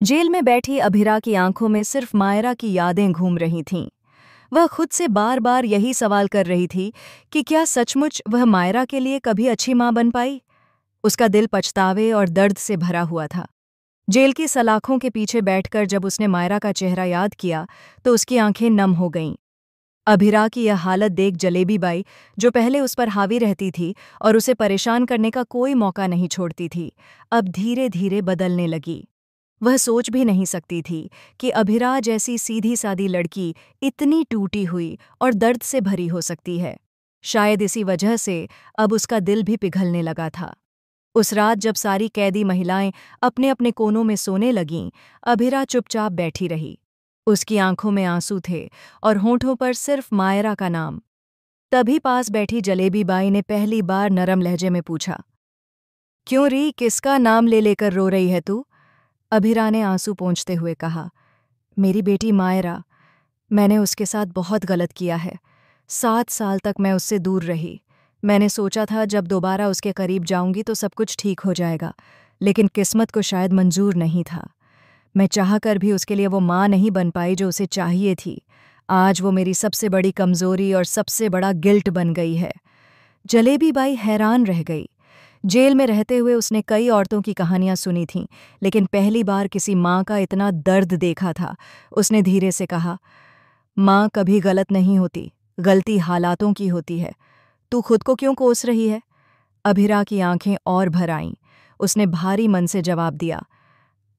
Jail में बैठी अभिरा की आंखों में सिर्फ मायरा की यादें घूम रही थीं। वह खुद से बार बार यही सवाल कर रही थी कि क्या सचमुच वह मायरा के लिए कभी अच्छी मां बन पाई। उसका दिल पछतावे और दर्द से भरा हुआ था। जेल की सलाखों के पीछे बैठकर जब उसने मायरा का चेहरा याद किया तो उसकी आंखें नम हो गईं। अभिरा की यह हालत देख जलेबी बाई, जो पहले उस पर हावी रहती थी और उसे परेशान करने का कोई मौका नहीं छोड़ती थी, अब धीरे धीरे बदलने लगी। वह सोच भी नहीं सकती थी कि अभिरा जैसी सीधी-सादी लड़की इतनी टूटी हुई और दर्द से भरी हो सकती है। शायद इसी वजह से अब उसका दिल भी पिघलने लगा था। उस रात जब सारी कैदी महिलाएं अपने अपने कोनों में सोने लगीं, अभिरा चुपचाप बैठी रही। उसकी आंखों में आंसू थे और होंठों पर सिर्फ मायरा का नाम। तभी पास बैठी जलेबी बाई ने पहली बार नरम लहजे में पूछा, क्यों री, किसका नाम ले लेकर रो रही है तू? अभिरा ने आंसू पोंछते हुए कहा, मेरी बेटी मायरा। मैंने उसके साथ बहुत गलत किया है। 7 साल तक मैं उससे दूर रही। मैंने सोचा था जब दोबारा उसके करीब जाऊंगी तो सब कुछ ठीक हो जाएगा, लेकिन किस्मत को शायद मंजूर नहीं था। मैं चाहकर भी उसके लिए वो माँ नहीं बन पाई जो उसे चाहिए थी। आज वो मेरी सबसे बड़ी कमजोरी और सबसे बड़ा गिल्ट बन गई है। जलेबी बाई हैरान रह गई। जेल में रहते हुए उसने कई औरतों की कहानियां सुनी थीं, लेकिन पहली बार किसी माँ का इतना दर्द देखा था। उसने धीरे से कहा, माँ कभी गलत नहीं होती, गलती हालातों की होती है। तू खुद को क्यों कोस रही है? अभिरा की आंखें और भर आईं। उसने भारी मन से जवाब दिया,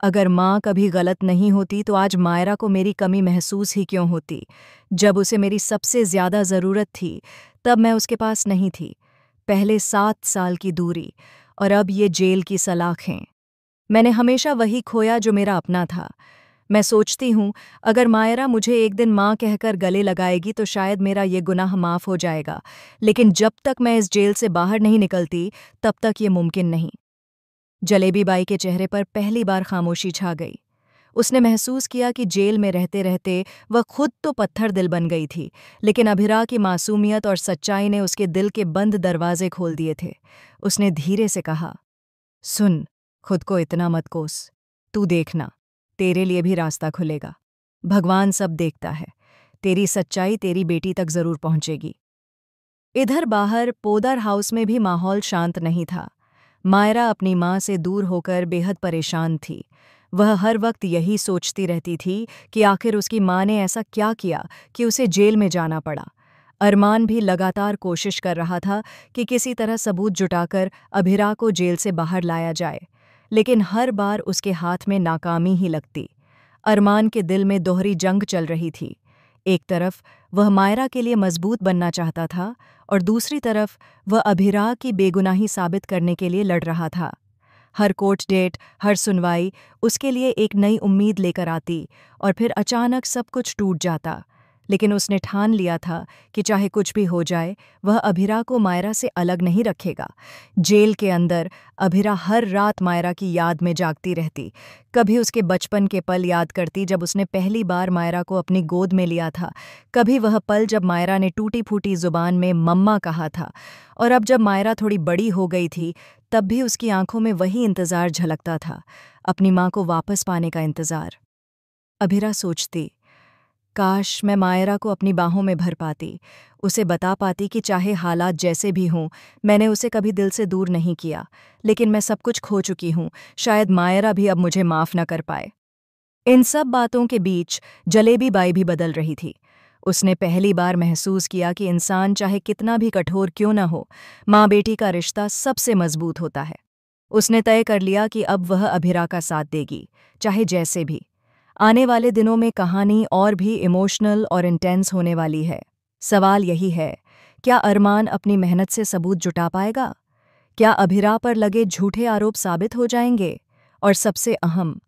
अगर माँ कभी गलत नहीं होती तो आज मायरा को मेरी कमी महसूस ही क्यों होती? जब उसे मेरी सबसे ज्यादा जरूरत थी तब मैं उसके पास नहीं थी। पहले 7 साल की दूरी और अब ये जेल की सलाखें। मैंने हमेशा वही खोया जो मेरा अपना था। मैं सोचती हूँ, अगर मायरा मुझे एक दिन माँ कहकर गले लगाएगी तो शायद मेरा ये गुनाह माफ हो जाएगा, लेकिन जब तक मैं इस जेल से बाहर नहीं निकलती तब तक ये मुमकिन नहीं। जलेबी बाई के चेहरे पर पहली बार खामोशी छा गई। उसने महसूस किया कि जेल में रहते रहते वह खुद तो पत्थर दिल बन गई थी, लेकिन अभिरा की मासूमियत और सच्चाई ने उसके दिल के बंद दरवाजे खोल दिए थे। उसने धीरे से कहा, सुन, खुद को इतना मत कोस। तू देखना, तेरे लिए भी रास्ता खुलेगा। भगवान सब देखता है। तेरी सच्चाई तेरी बेटी तक जरूर पहुंचेगी। इधर बाहर पोदर हाउस में भी माहौल शांत नहीं था। मायरा अपनी माँ से दूर होकर बेहद परेशान थी। वह हर वक्त यही सोचती रहती थी कि आखिर उसकी माँ ने ऐसा क्या किया कि उसे जेल में जाना पड़ा। अरमान भी लगातार कोशिश कर रहा था कि किसी तरह सबूत जुटाकर अभिरा को जेल से बाहर लाया जाए, लेकिन हर बार उसके हाथ में नाकामी ही लगती। अरमान के दिल में दोहरी जंग चल रही थी। एक तरफ वह मायरा के लिए मजबूत बनना चाहता था और दूसरी तरफ वह अभिरा की बेगुनाही साबित करने के लिए लड़ रहा था। हर कोर्ट डेट, हर सुनवाई उसके लिए एक नई उम्मीद लेकर आती और फिर अचानक सब कुछ टूट जाता। लेकिन उसने ठान लिया था कि चाहे कुछ भी हो जाए, वह अभिरा को मायरा से अलग नहीं रखेगा। जेल के अंदर अभिरा हर रात मायरा की याद में जागती रहती। कभी उसके बचपन के पल याद करती जब उसने पहली बार मायरा को अपनी गोद में लिया था, कभी वह पल जब मायरा ने टूटी फूटी जुबान में मम्मा कहा था, और अब जब मायरा थोड़ी बड़ी हो गई थी तब भी उसकी आंखों में वही इंतजार झलकता था, अपनी माँ को वापस पाने का इंतजार। अभिरा सोचती, काश मैं मायरा को अपनी बाहों में भर पाती, उसे बता पाती कि चाहे हालात जैसे भी हों, मैंने उसे कभी दिल से दूर नहीं किया, लेकिन मैं सब कुछ खो चुकी हूँ। शायद मायरा भी अब मुझे माफ़ न कर पाए। इन सब बातों के बीच जलेबी बाई भी बदल रही थी। उसने पहली बार महसूस किया कि इंसान चाहे कितना भी कठोर क्यों न हो, माँ बेटी का रिश्ता सबसे मजबूत होता है। उसने तय कर लिया कि अब वह अभिरा का साथ देगी, चाहे जैसे भी। आने वाले दिनों में कहानी और भी इमोशनल और इंटेंस होने वाली है। सवाल यही है, क्या अरमान अपनी मेहनत से सबूत जुटा पाएगा? क्या अभिरा पर लगे झूठे आरोप साबित हो जाएंगे? और सबसे अहम,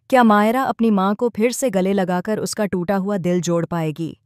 क्या मायरा अपनी माँ को फिर से गले लगाकर उसका टूटा हुआ दिल जोड़ पाएगी?